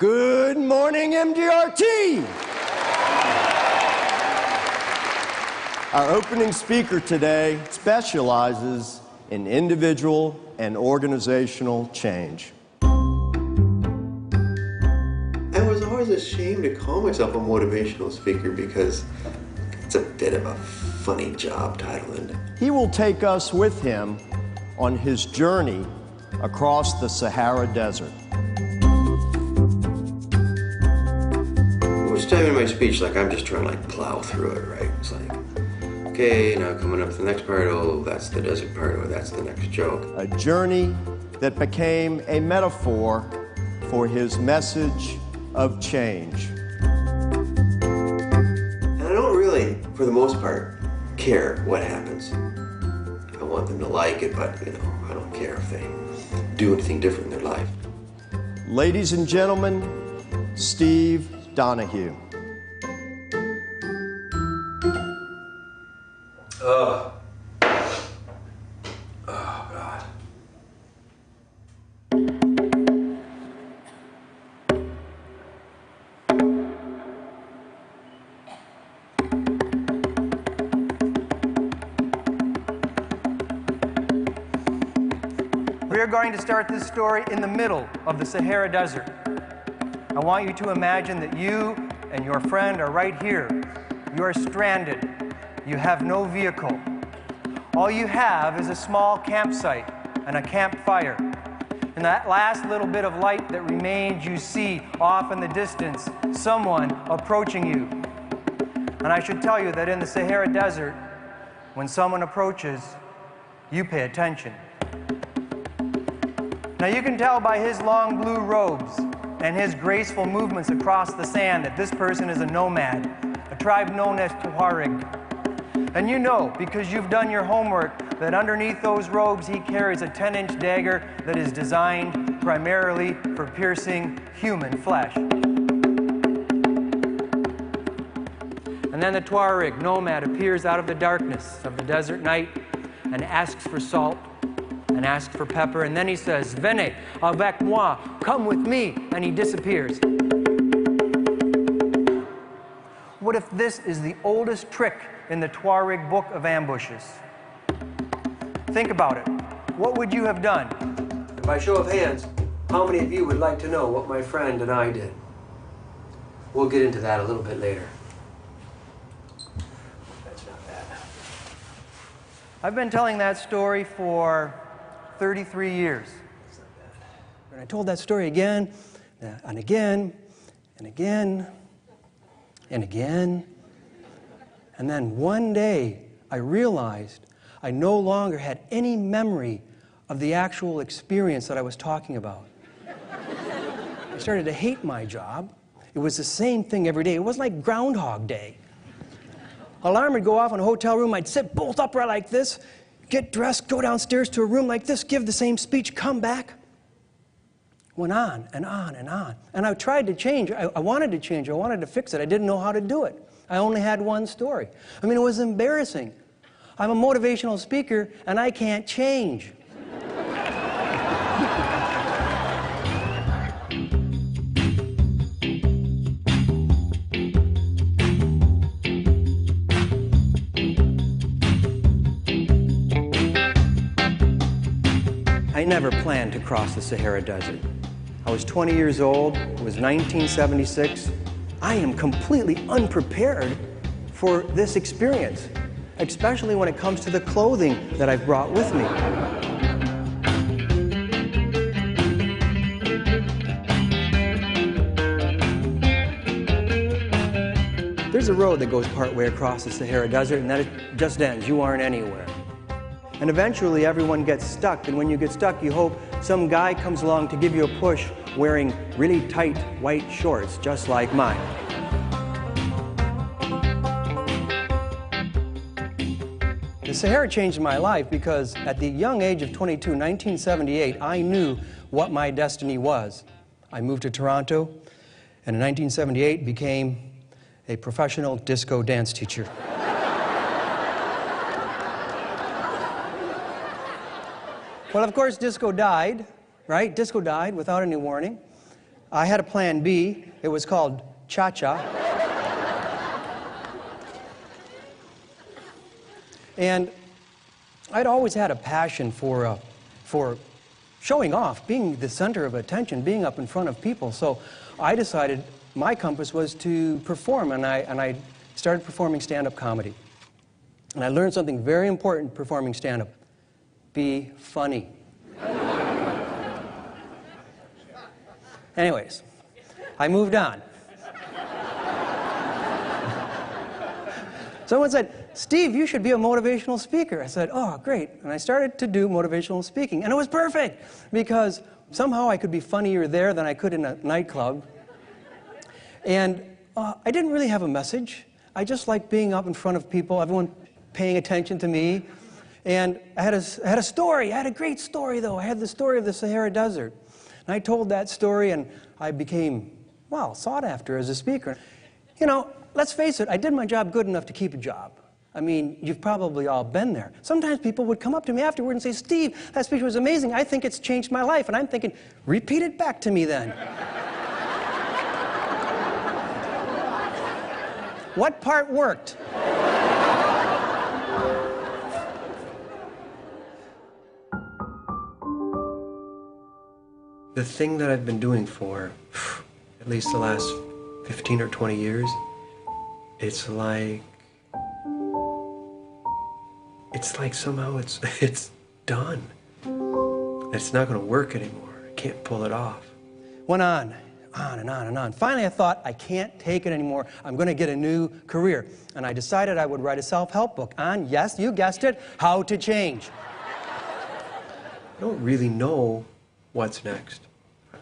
Good morning, MDRT! Our opening speaker today specializes in individual and organizational change. I was always ashamed to call myself a motivational speaker because it's a bit of a funny job title, isn't it? He will take us with him on his journey across the Sahara Desert. I was timing my speech like I'm just trying to plow through it, right? It's like, okay, now coming up to the next part, oh, that's the desert part, or that's the next joke. A journey that became a metaphor for his message of change. And I don't really, for the most part, care what happens. I want them to like it, but, I don't care if they do anything different in their life. Ladies and gentlemen, Steve Donahue. Oh, God. We are going to start this story in the middle of the Sahara Desert. I want you to imagine that you and your friend are right here. You are stranded. You have no vehicle. All you have is a small campsite and a campfire. And that last little bit of light that remains, you see off in the distance someone approaching you. And I should tell you that in the Sahara Desert, when someone approaches, you pay attention. Now you can tell by his long blue robes and his graceful movements across the sand that this person is a nomad, a tribe known as Tuareg. And you know, because you've done your homework, that underneath those robes he carries a 10-inch dagger that is designed primarily for piercing human flesh. And then the Tuareg nomad appears out of the darkness of the desert night and asks for salt and asks for pepper, and then he says, "Venez avec moi, come with me," and he disappears. What if this is the oldest trick in the Tuareg Book of Ambushes? Think about it. What would you have done? And by show of hands, how many of you would like to know what my friend and I did? We'll get into that a little bit later. That's not bad. I've been telling that story for 33 years. And I told that story again, and again, and again, and again. And then one day, I realized I no longer had any memory of the actual experience that I was talking about. I started to hate my job. It was the same thing every day. It was like Groundhog Day. Alarm would go off in a hotel room. I'd sit bolt upright like this, get dressed, go downstairs to a room like this, give the same speech, come back. Went on and on and on. And I tried to change. I wanted to change. I wanted to fix it. I didn't know how to do it. I only had one story. I mean, it was embarrassing. I'm a motivational speaker, and I can't change. I never planned to cross the Sahara Desert. I was 20 years old. It was 1976. I am completely unprepared for this experience, especially when it comes to the clothing that I've brought with me. There's a road that goes partway across the Sahara Desert, and then it just ends. You aren't anywhere. And eventually everyone gets stuck, and when you get stuck, you hope some guy comes along to give you a push wearing really tight white shorts, just like mine. The Sahara changed my life because at the young age of 22, 1978, I knew what my destiny was. I moved to Toronto, and in 1978 became a professional disco dance teacher. Well, of course, disco died, right? Disco died without any warning. I had a plan B. It was called Cha-Cha. And I'd always had a passion for showing off, being the center of attention, being up in front of people. So I decided my compass was to perform, and I started performing stand-up comedy. And I learned something very important performing stand-up. Be funny. Anyways, I moved on. Someone said, Steve, you should be a motivational speaker. I said, oh, great. And I started to do motivational speaking. And it was perfect, because somehow I could be funnier there than I could in a nightclub. And I didn't really have a message. I just liked being up in front of people, everyone paying attention to me. And I had a story. I had a great story, though. I had the story of the Sahara Desert. And I told that story, and I became, well, sought after as a speaker. You know, let's face it, I did my job good enough to keep a job. I mean, you've probably all been there. Sometimes people would come up to me afterward and say, Steve, that speech was amazing. I think it's changed my life. And I'm thinking, repeat it back to me then. What part worked? The thing that I've been doing for at least the last 15 or 20 years, it's like somehow it's done. It's not going to work anymore. I can't pull it off. Went on and on and on. Finally, I thought, I can't take it anymore. I'm going to get a new career. And I decided I would write a self-help book on, yes, you guessed it, how to change. I don't really know what's next.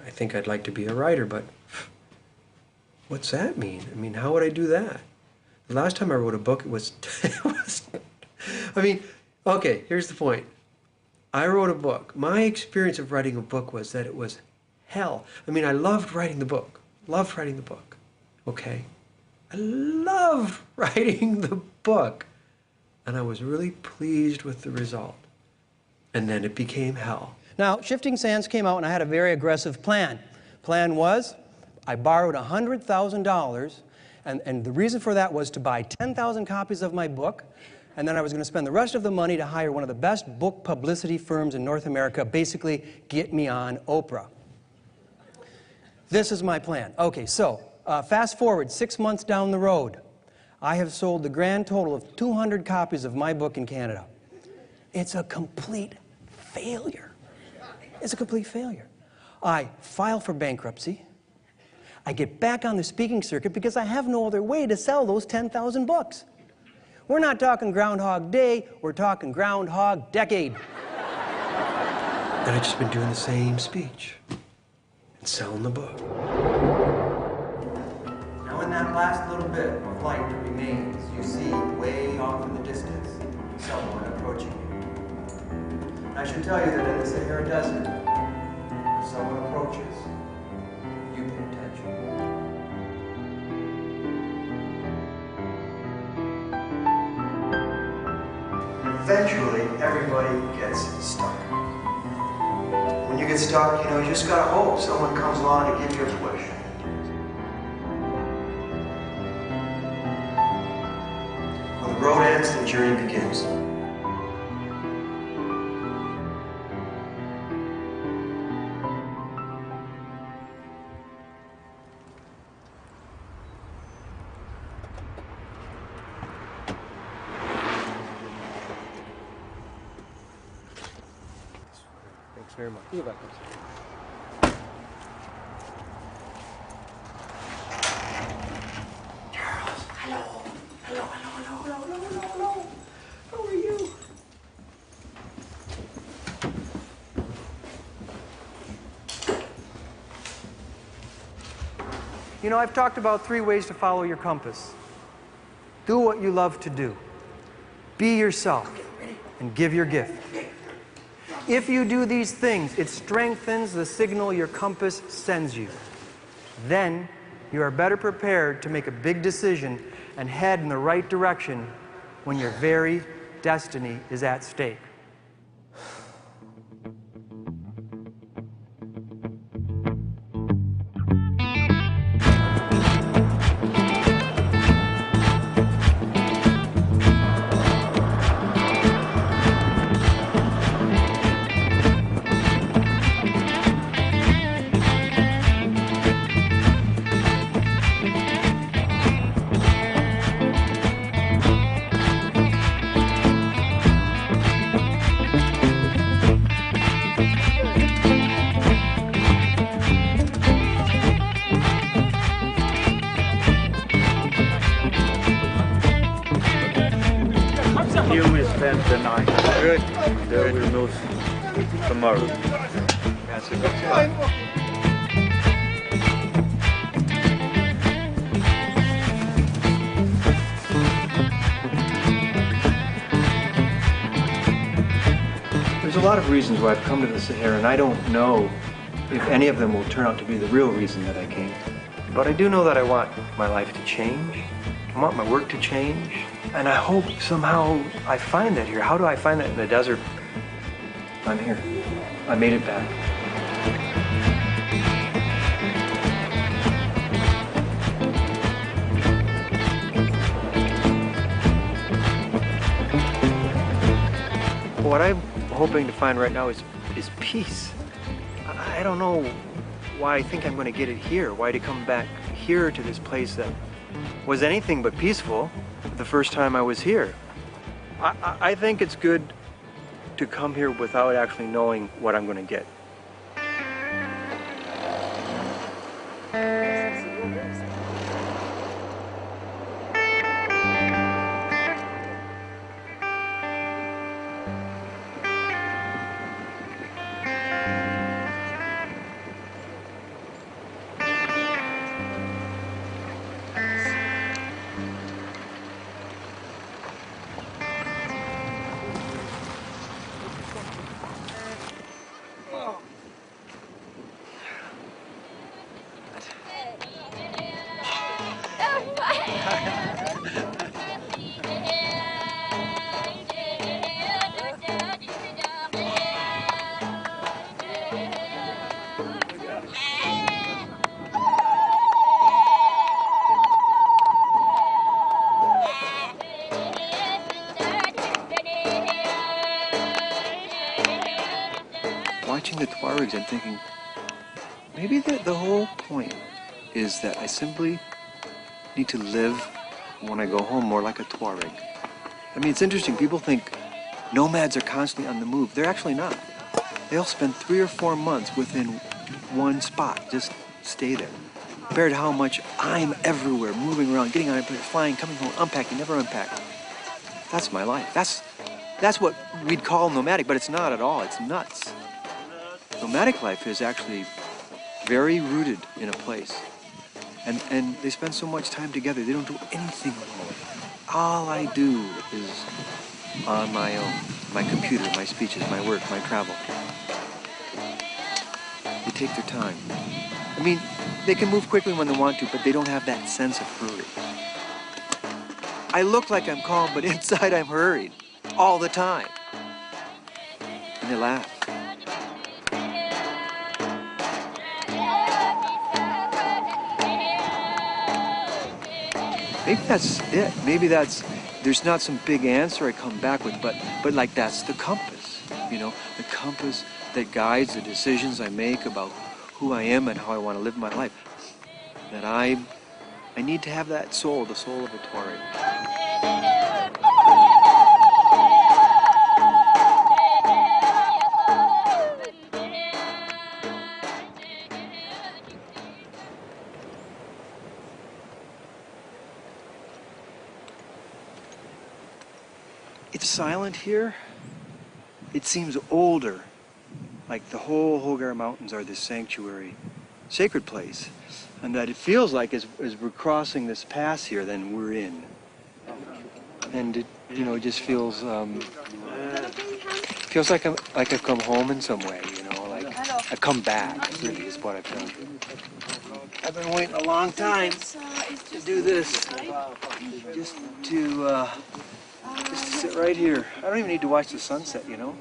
I think I'd like to be a writer, but what's that mean? I mean, how would I do that? The last time I wrote a book, it was I mean, okay, here's the point. I wrote a book. My experience of writing a book was that it was hell. I mean, I loved writing the book. Okay? I loved writing the book. And I was really pleased with the result. And then it became hell. Now, Shifting Sands came out, and I had a very aggressive plan. Plan was, I borrowed $100,000, and the reason for that was to buy 10,000 copies of my book, and then I was going to spend the rest of the money to hire one of the best book publicity firms in North America, basically get me on Oprah. This is my plan. Okay, so fast forward 6 months down the road, I have sold the grand total of 200 copies of my book in Canada. It's a complete failure. It's a complete failure. I file for bankruptcy. I get back on the speaking circuit because I have no other way to sell those 10,000 books. We're not talking Groundhog Day, we're talking Groundhog Decade. And I've just been doing the same speech and selling the book. Now in that last little bit of light that remains, you see way off in the distance someone approaching you. I should tell you that in the Sahara Desert, if someone approaches, you pay attention. Eventually, everybody gets stuck. When you get stuck, you just gotta hope someone comes along to give you a push. When the road ends, the journey begins. Very much. You're welcome. Charles, hello. Hello. How are you? You know, I've talked about 3 ways to follow your compass. Do what you love to do. Be yourself and give your gift. If you do these things, it strengthens the signal your compass sends you. Then you are better prepared to make a big decision and head in the right direction when your very destiny is at stake. tonight. Good. There will know tomorrow. That's a good spot. There's a lot of reasons why I've come to the Sahara, and I don't know if any of them will turn out to be the real reason that I came. But I do know that I want my life to change. I want my work to change. And I hope somehow I find that here. How do I find that in the desert? I'm here. I made it back. What I'm hoping to find right now is peace. I don't know why I think I'm going to get it here, why to come back here to this place that was anything but peaceful the first time I was here. I think it's good to come here without actually knowing what I'm going to get. Watching the Tuaregs, I'm thinking, maybe the whole point is that I simply need to live when I go home more like a Tuareg. I mean, it's interesting. People think nomads are constantly on the move. They're actually not. They'll spend 3 or 4 months within one spot, just stay there. Compared to how much I'm everywhere, moving around, getting on a plane, flying, coming home, unpacking, never unpack. That's my life. That's what we'd call nomadic, but it's not at all. It's nuts. Nomadic life is actually very rooted in a place. And they spend so much time together, they don't do anything alone. All I do is on my own. My computer, my speeches, my work, my travel. They take their time. I mean, they can move quickly when they want to, but they don't have that sense of hurry. I look like I'm calm, but inside I'm hurried. All the time. And they laugh. Maybe that's it. Maybe there's not some big answer I come back with, but like that's the compass, you know, the compass that guides the decisions I make about who I am and how I want to live my life. That I need to have that soul, the soul of a Tuareg. It's silent here. It seems older, like the whole Hogar Mountains are this sanctuary, sacred place, and that it feels like as we're crossing this pass here, then we're in. And it, you know, it just feels like I've come home in some way, you know, like I've come back. Really, is what I've done. I've been waiting a long time to do this, just to sit right here. I don't even need to watch the sunset, you know?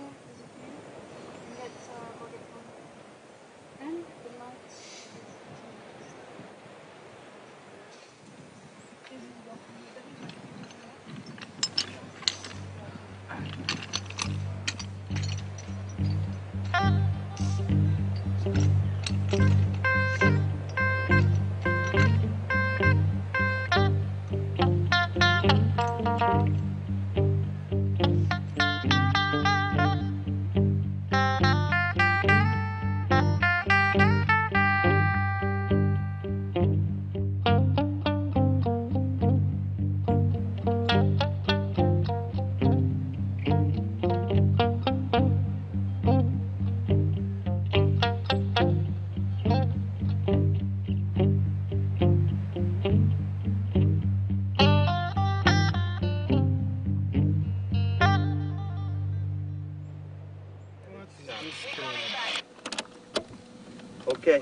Okay.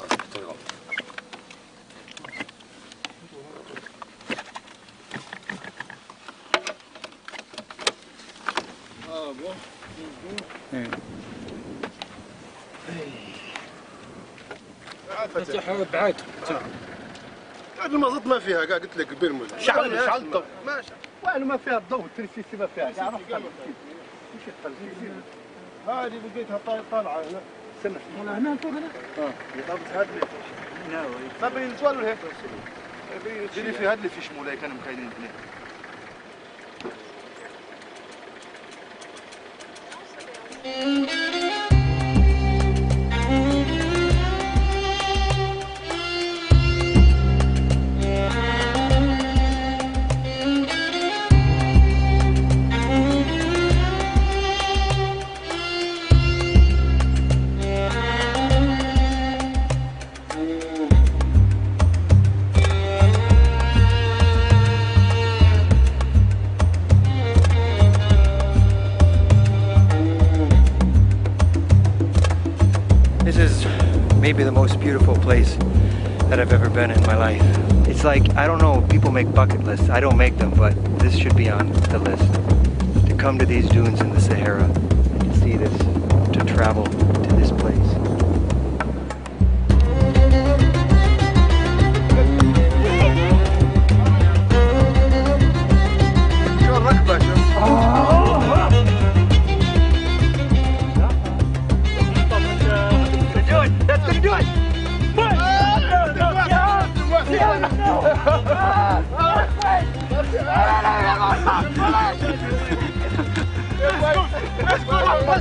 بعد المازوت ما فيها كاع قلت لك قبل شعلته ماشي والو ما فيها الضوء التريسيسي ما فيها كاع هذه لقيتها طالعه هنا استنى هنا فوق هنا ضابط هذا هنا صافي نتوالوا هيك اللي في هذا اللي في شموله كانوا مخايلين هنا This is maybe the most beautiful place that I've ever been in my life. It's like, I don't know, people make bucket lists. I don't make them, but this should be on the list. To come to these dunes in the Sahara and to see this, to travel to this place.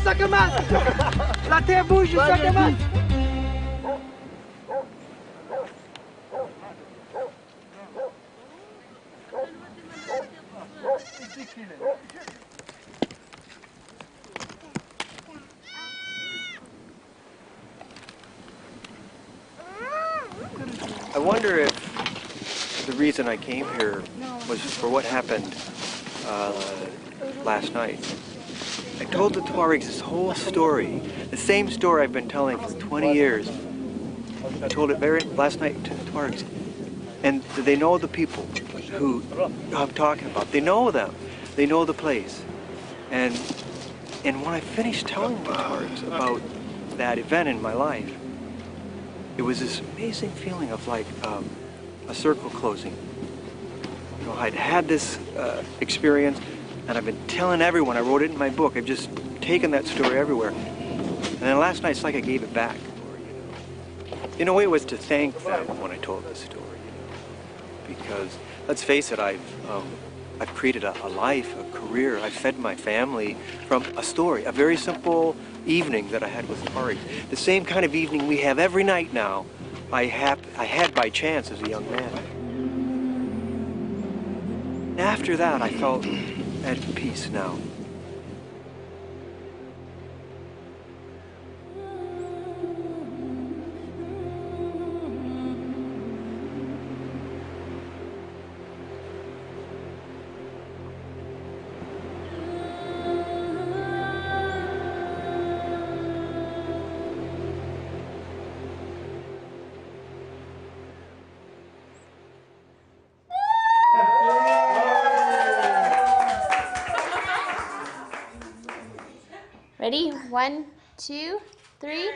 Ça commence. La terre bouge, ça commence. I wonder if the reason I came here was for what happened last night. I told the Tuaregs this whole story, the same story I've been telling for 20 years. I told it last night to the Tuaregs. And they know the people who I'm talking about. They know them. They know the place. And when I finished telling the Tuaregs about that event in my life, it was this amazing feeling of like a circle closing. You know, I'd had this experience, and I've been telling everyone. I wrote it in my book. I've just taken that story everywhere. And then last night, it's like I gave it back. In a way, it was to thank them when I told the story. You know? Because let's face it, I've created a life, a career. I've fed my family from a story, a very simple evening that I had with Ari. The same kind of evening we have every night now, I had by chance as a young man. And after that, I felt at peace now. Ready? 1, 2, 3.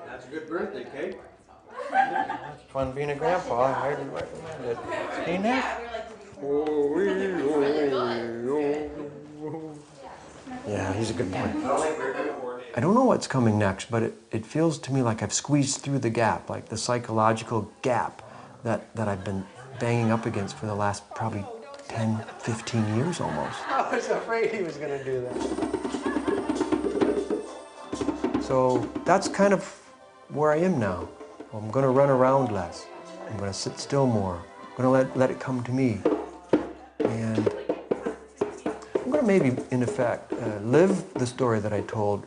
That's a good birthday cake. It's fun being a grandpa. I highly recommend it. Seen that? Yeah, he's a good boy. I don't know what's coming next, but it feels to me like I've squeezed through the gap, like the psychological gap that I've been banging up against for the last probably 10, 15 years almost. I was afraid he was going to do that. So that's kind of where I am now. I'm going to run around less. I'm going to sit still more. I'm going to let it come to me. And I'm going to maybe, in effect, live the story that I told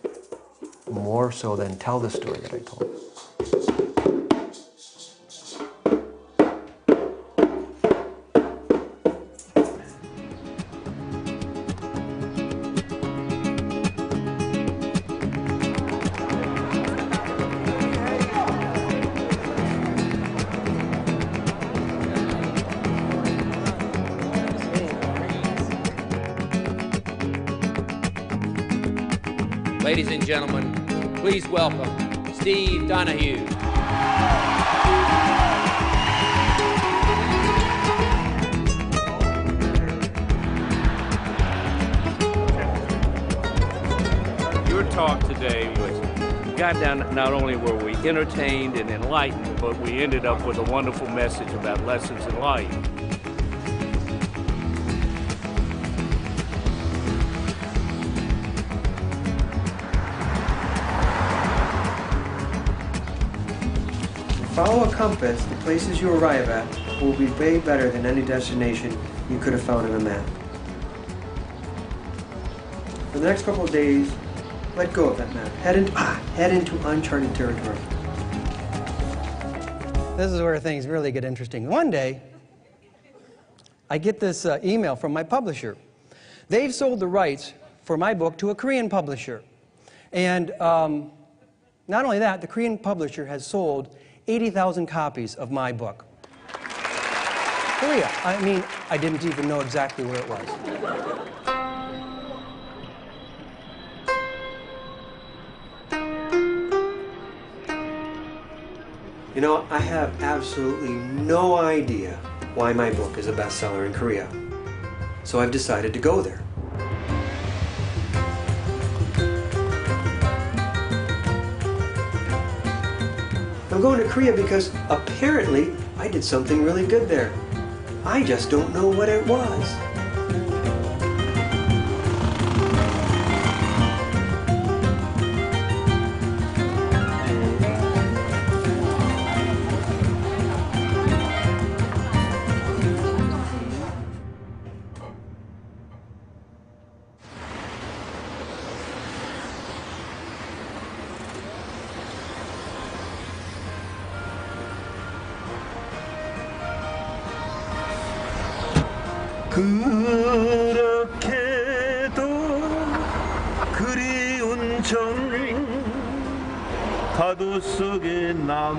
more so than tell the story that I told. Ladies and gentlemen, please welcome Steve Donahue. Your talk today got down, not only were we entertained and enlightened, but we ended up with a wonderful message about lessons in life. Follow a compass, the places you arrive at will be way better than any destination you could have found on a map. For the next couple of days, let go of that map. Head into uncharted territory. This is where things really get interesting. One day, I get this email from my publisher. They've sold the rights for my book to a Korean publisher. And not only that, the Korean publisher has sold 80,000 copies of my book. Korea. I mean, I didn't even know exactly where it was. You know, I have absolutely no idea why my book is a bestseller in Korea. So I've decided to go there. I'm going to Korea because apparently I did something really good there. I just don't know what it was. 그렇게도 그리운 정 파도 속에 남기고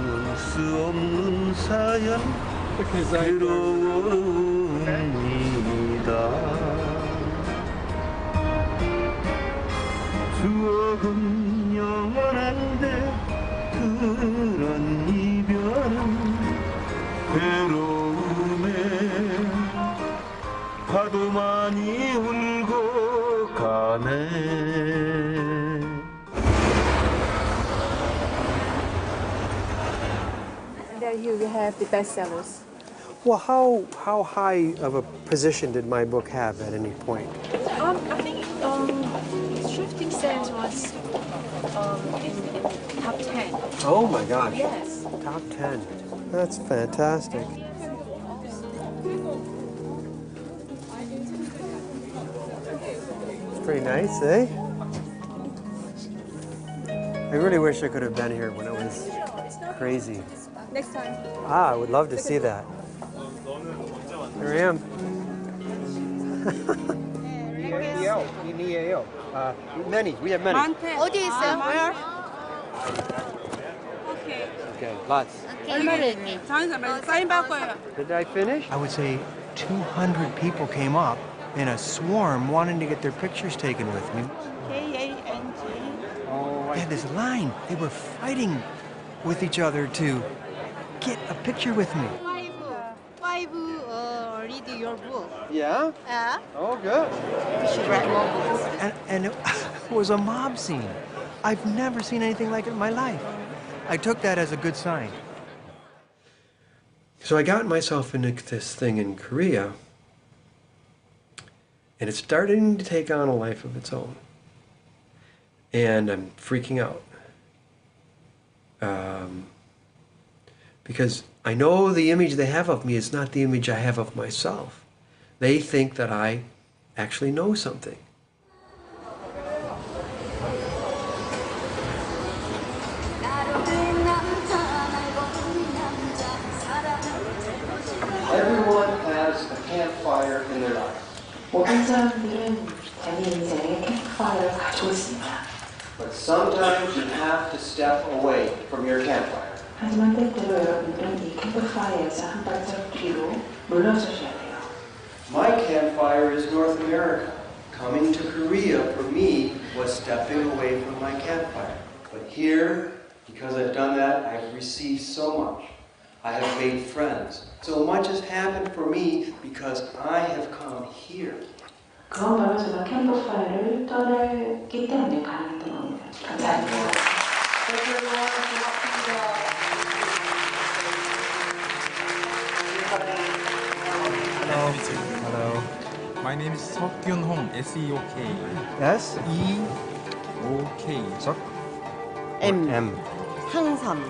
울 수 없는 사연 괴로웁니다. 추억은 영원한데 그런 이별은 괴로움에 파도만이 울고 가네. And then here we have the bestsellers. Well, how high of a position did my book have at any point? I think Shifting Sands was in top 10. Oh my gosh. Yes. Top 10. That's fantastic. It's pretty nice, eh? I really wish I could have been here when it was crazy. Next time. I would love to see that. Here I am. Many. We have many. 어디 있어요? Where? Okay, lots. Did I finish? I would say 200 people came up in a swarm wanting to get their pictures taken with me. K-A-N-G. Oh, they had this line. They were fighting with each other to get a picture with me. Five read your book. Yeah? Yeah. Oh, good. You should write more books. And it was a mob scene. I've never seen anything like it in my life. I took that as a good sign. So I got myself into this thing in Korea, and it's starting to take on a life of its own. And I'm freaking out. Because I know the image they have of me is not the image I have of myself. They think that I actually know something. Everyone has a campfire in their life. 모든 사람들은 자기 인생에 캠프파이어를 가지고 있습니다. But sometimes you have to step away from your campfire. 하지만 때때로 여러분들은 이 캠프파이어에서 한 발짝 뒤로 물러서셔야 돼요. My campfire is North America. Coming to Korea for me was stepping away from my campfire. But here, because I've done that, I've received so much. I have made friends. So much has happened for me because I have come here. 그건 바로 제가 캠프파이어를 떠났기 때문에 가능했던 겁니다. 감사합니다. Hello. My name is Seok-Kyun Hong, S-E-O-K. S-E-O-K. Seok? M. 항삼.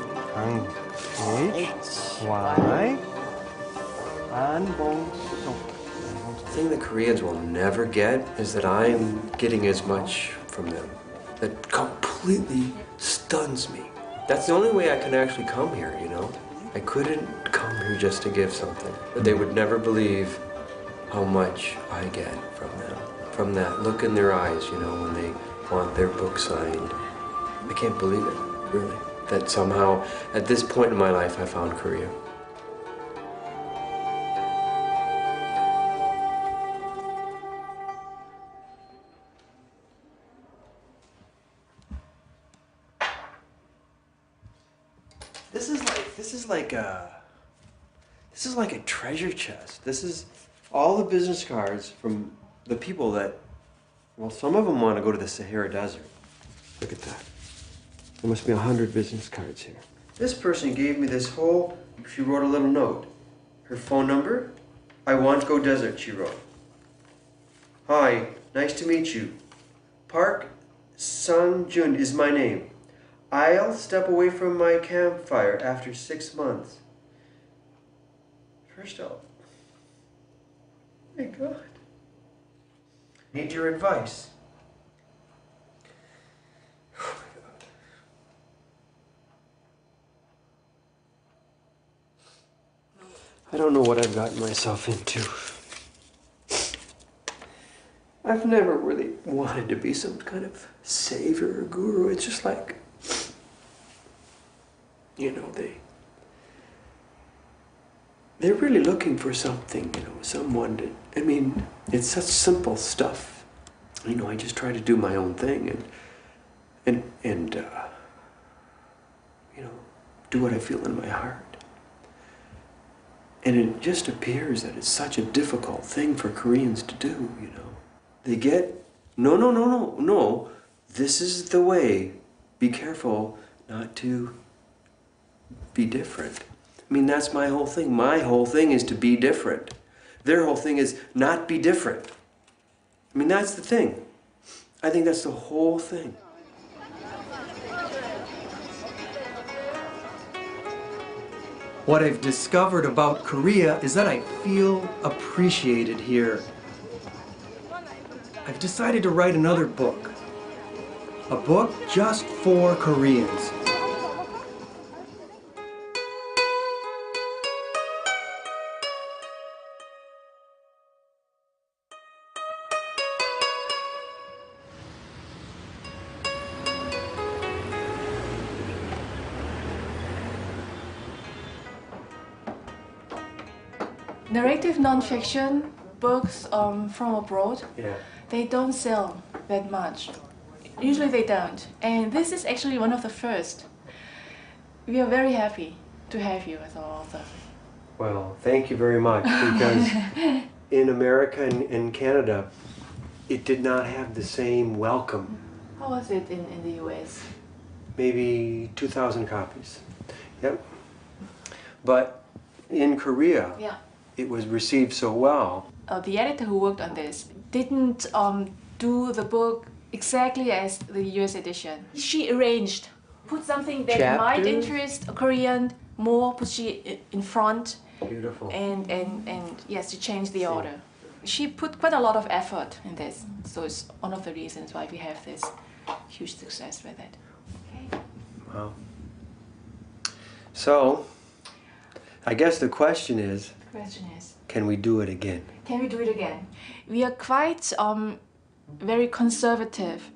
H-Y. 안봉숙. The thing that Koreans will never get is that I'm getting as much from them. That completely stuns me. That's the only way I can actually come here, you know? I couldn't come here just to give something. But they would never believe how much I get from them. From that look in their eyes, you know, when they want their book signed. I can't believe it, really. That somehow, at this point in my life, I found Korea. This is like a treasure chest. This is all the business cards from the people that, well, some of them want to go to the Sahara Desert. Look at that. There must be 100 business cards here. This person gave me this whole, she wrote a little note. Her phone number, I want to go desert, she wrote. Hi, nice to meet you. Park Sang-jun is my name. I'll step away from my campfire after 6 months. First off, my God. Need your advice. Oh my God. I don't know what I've gotten myself into. I've never really wanted to be some kind of savior or guru. It's just like, you know, they're really looking for something, you know, someone to, I mean, it's such simple stuff. You know, I just try to do my own thing and you know, do what I feel in my heart. And it just appears that it's such a difficult thing for Koreans to do, you know. They get, no, this is the way. Be careful not to be different. I mean, that's my whole thing. My whole thing is to be different. Their whole thing is not be different. I mean, that's the thing. I think that's the whole thing. What I've discovered about Korea is that I feel appreciated here. I've decided to write another book. A book just for Koreans. Narrative non-fiction books from abroad, they don't sell that much. Usually they don't. And this is actually one of the first. We are very happy to have you as our author. Well, thank you very much, because in America and Canada, it did not have the same welcome. How was it in the US? Maybe 2,000 copies. Yep. But in Korea, it was received so well. The editor who worked on this didn't do the book exactly as the US edition. She arranged, put something that might interest a Korean more, put she in front. Beautiful. And yes, she changed the order. She put quite a lot of effort in this, so it's one of the reasons why we have this huge success with it. Okay. Wow. So, I guess the question is, can we do it again? Can we do it again? We are quite very conservative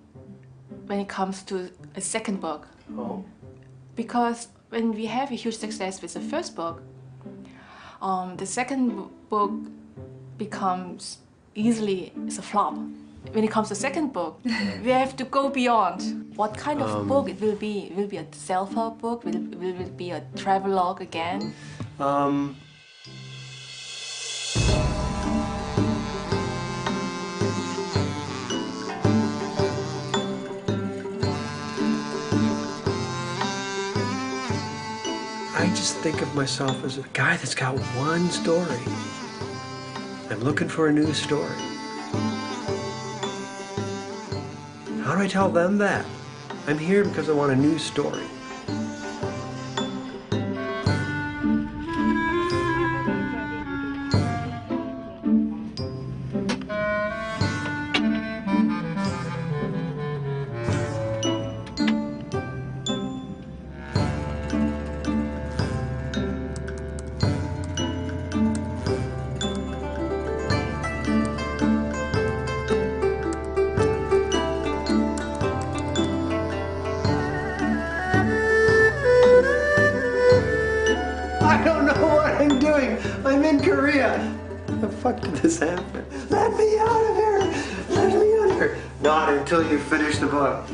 when it comes to a second book. Oh. Because when we have a huge success with the first book, the second book becomes easily is a flop. When it comes to the second book, we have to go beyond. What kind of book it will be? Will it be a self-help book? Will it be a travelogue again? I just think of myself as a guy that's got one story. I'm looking for a new story. How do I tell them that? I'm here because I want a new story. I don't know what I'm doing. I'm in Korea. How the fuck did this happen? Let me out of here. Let me out of here. Not until you finish the book.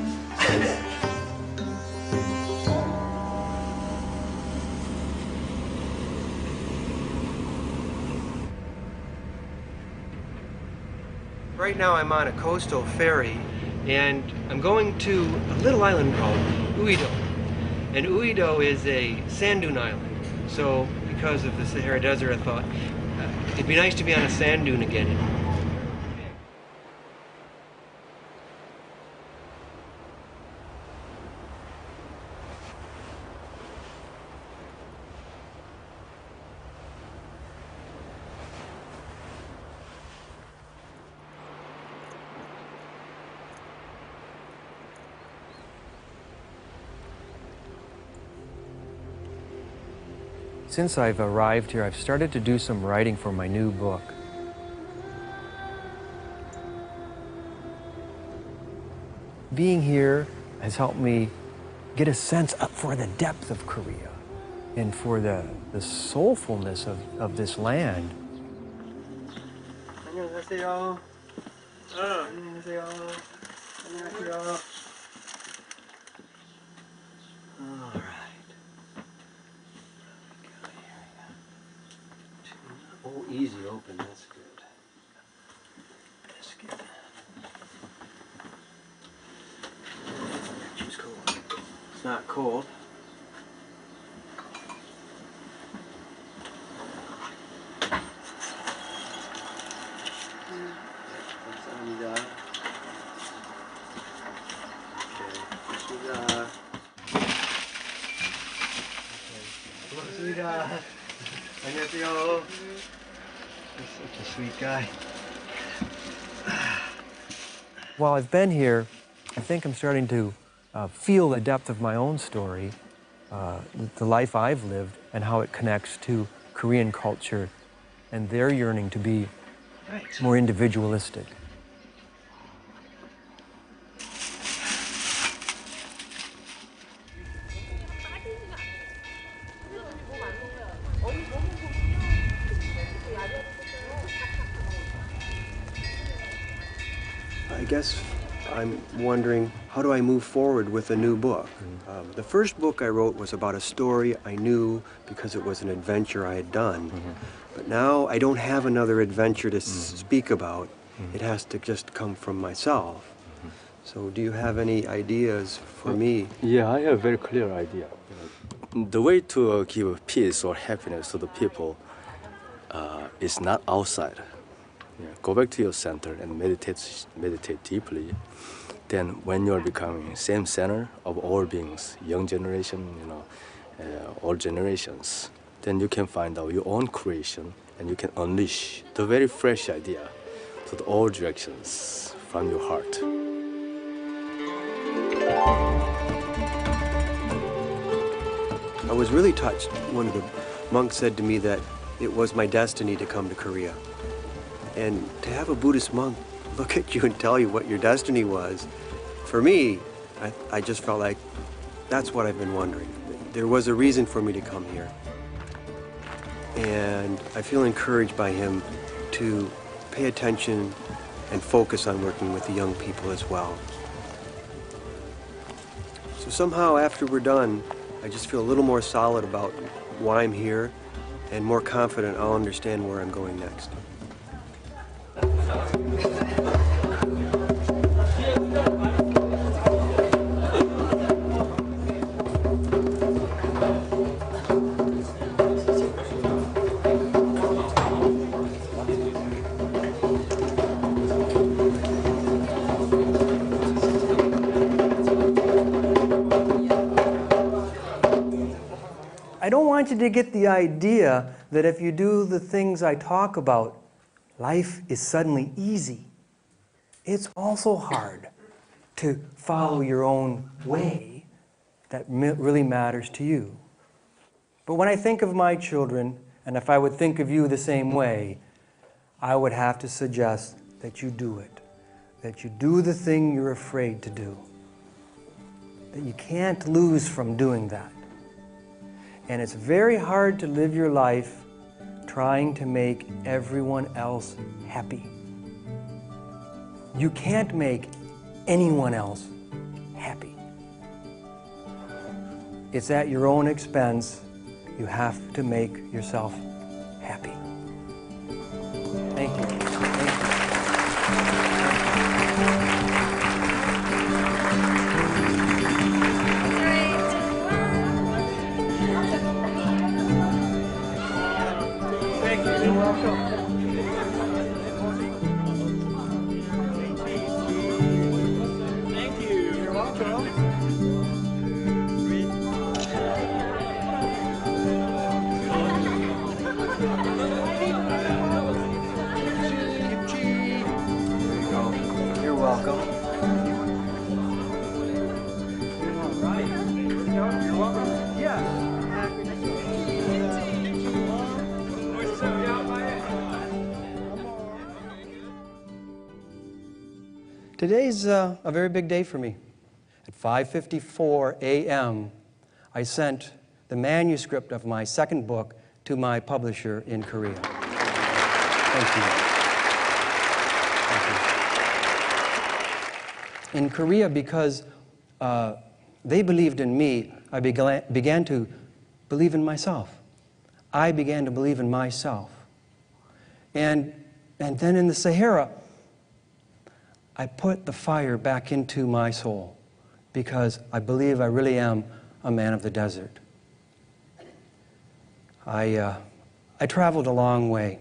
Right now I'm on a coastal ferry and I'm going to a little island called Uido. And Uido is a sand dune island. So because of the Sahara Desert, I thought it'd be nice to be on a sand dune again. Since I've arrived here, I've started to do some writing for my new book. Being here has helped me get a sense for the depth of Korea and for the soulfulness of this land. 안녕하세요. 안녕하세요. 안녕하세요. All right. Oh, easy open, that's good. That's good. It's cold. It's not cold. 감사합니다. 고맙습니다. 안녕하세요. You're such a sweet guy. While I've been here, I think I'm starting to feel the depth of my own story, the life I've lived, and how it connects to Korean culture and their yearning to be more individualistic. I guess I'm wondering, how do I move forward with a new book? The first book I wrote was about a story I knew because it was an adventure I had done. But now I don't have another adventure to speak about. It has to just come from myself. So do you have any ideas for me? Yeah, I have a very clear idea. The way to give peace or happiness to the people is not outside. Yeah, go back to your center and meditate deeply. Then when you're becoming same center of all beings, young generation, all generations, then you can find out your own creation and you can unleash the very fresh idea to all directions from your heart. I was really touched. One of the monks said to me that it was my destiny to come to Korea. And to have a Buddhist monk look at you and tell you what your destiny was, for me, I just felt like that's what I've been wondering. There was a reason for me to come here. And I feel encouraged by him to pay attention and focus on working with the young people as well. So somehow after we're done, I just feel a little more solid about why I'm here and more confident I'll understand where I'm going next. I don't want you to get the idea that if you do the things I talk about, life is suddenly easy. It's also hard to follow your own way that really matters to you. But when I think of my children, and if I would think of you the same way, I would have to suggest that you do it. That you do the thing you're afraid to do. That you can't lose from doing that. And it's very hard to live your life trying to make everyone else happy. You can't make anyone else happy. It's at your own expense. You have to make yourself happy. Thank you. Today's a very big day for me. At 5:54 a.m., I sent the manuscript of my second book to my publisher in Korea. Thank you. Thank you. In Korea, because they believed in me, I began to believe in myself. I began to believe in myself. And then in the Sahara, I put the fire back into my soul because I believe I really am a man of the desert. I traveled a long way.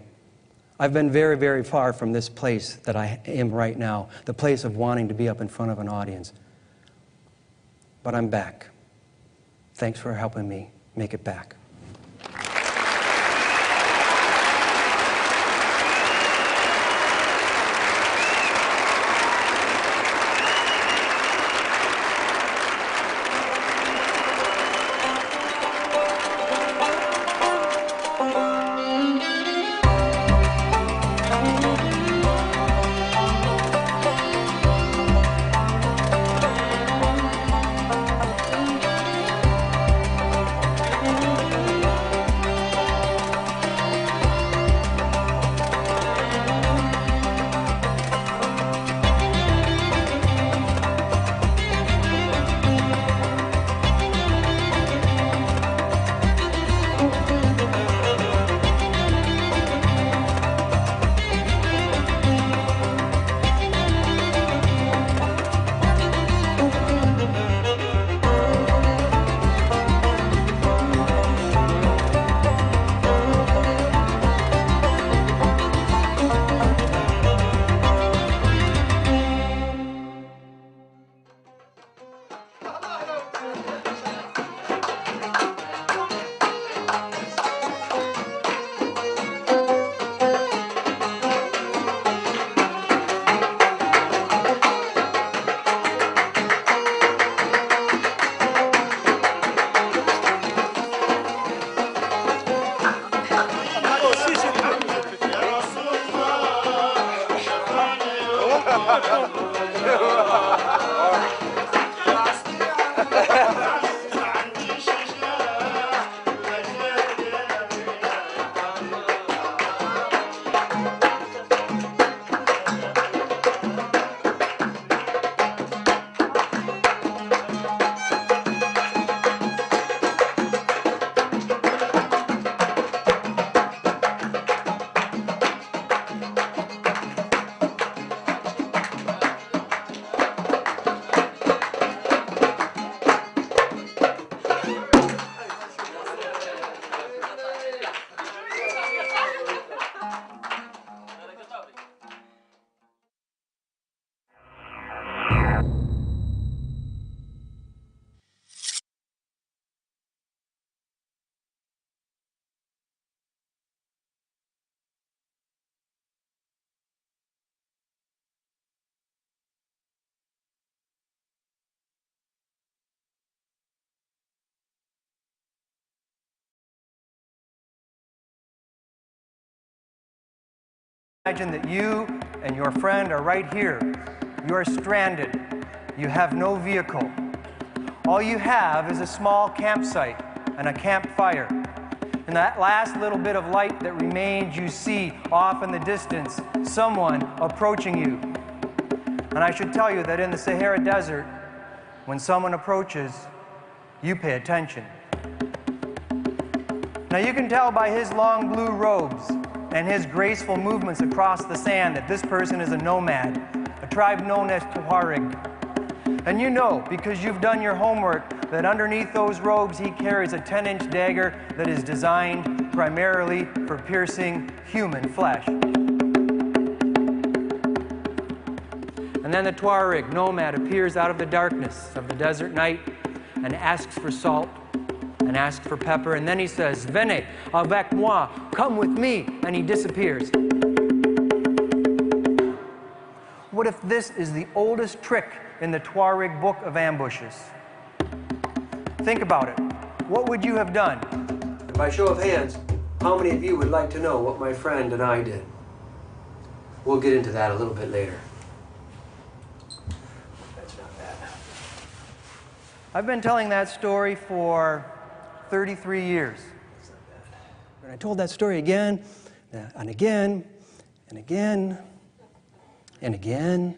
I've been very, very far from this place that I am right now, the place of wanting to be up in front of an audience. But I'm back. Thanks for helping me make it back. Imagine that you and your friend are right here. You are stranded. You have no vehicle. All you have is a small campsite and a campfire. And that last little bit of light that remains, you see off in the distance someone approaching you. And I should tell you that in the Sahara Desert, when someone approaches, you pay attention. Now you can tell by his long blue robes and his graceful movements across the sand that this person is a nomad, a tribe known as Tuareg. And you know, because you've done your homework, that underneath those robes he carries a 10-inch dagger that is designed primarily for piercing human flesh. And then the Tuareg nomad appears out of the darkness of the desert night and asks for salt and asks for pepper, and then he says, "Venez avec moi, come with me," and he disappears. What if this is the oldest trick in the Tuareg book of ambushes? Think about it. What would you have done? By show of hands, how many of you would like to know what my friend and I did? We'll get into that a little bit later. That's not bad. I've been telling that story for 33 years. And I told that story again and again and again and again.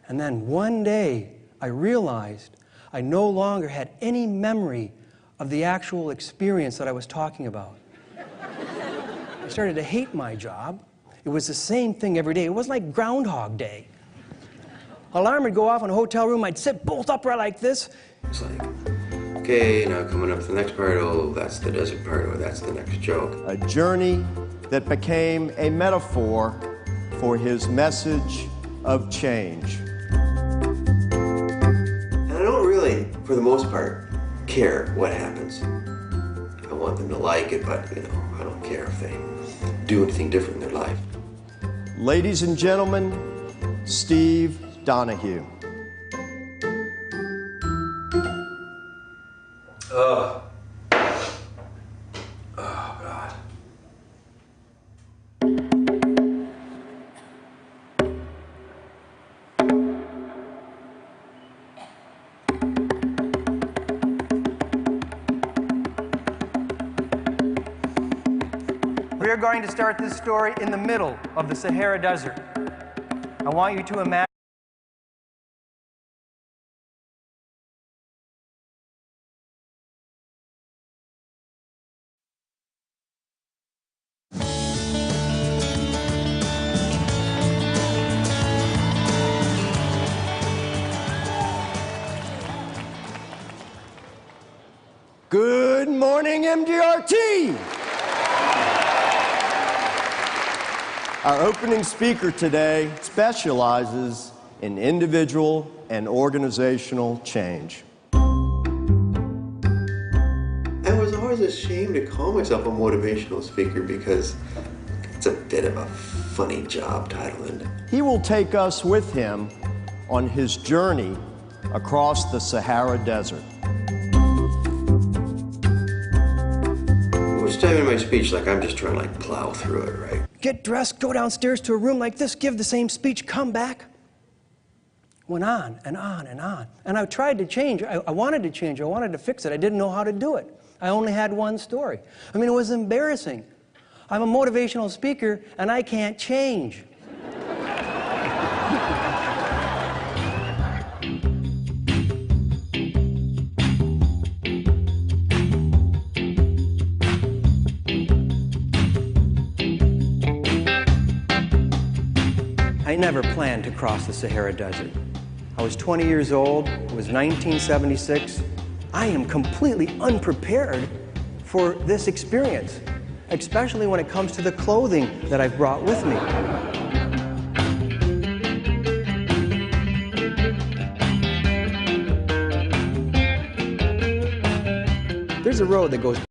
And then one day I realized I no longer had any memory of the actual experience that I was talking about. I started to hate my job. It was the same thing every day. It was like Groundhog Day. Alarm would go off in a hotel room. I'd sit bolt upright like this. It's like, okay, now coming up to the next part, oh, that's the desert part, or that's the next joke. A journey that became a metaphor for his message of change. And I don't really, for the most part, care what happens. I want them to like it, but, you know, I don't care if they do anything different in their life. Ladies and gentlemen, Steve Donahue. Oh, God. We are going to start this story in the middle of the Sahara Desert. I want you to imagine Good morning, MDRT! Our opening speaker today specializes in individual and organizational change. I was always ashamed to call myself a motivational speaker because it's a bit of a funny job title, and He will take us with him on his journey across the Sahara Desert. most time in my speech, like I'm just trying to like plow through it, right? Get dressed, go downstairs to a room like this, give the same speech, come back. Went on and on and on. And I tried to change. I wanted to change. I wanted to fix it. I didn't know how to do it. I only had one story. I mean, it was embarrassing. I'm a motivational speaker, and I can't change. I never planned to cross the Sahara Desert. I was 20 years old. It was 1976. I am completely unprepared for this experience, especially when it comes to the clothing that I've brought with me. There's a road that goes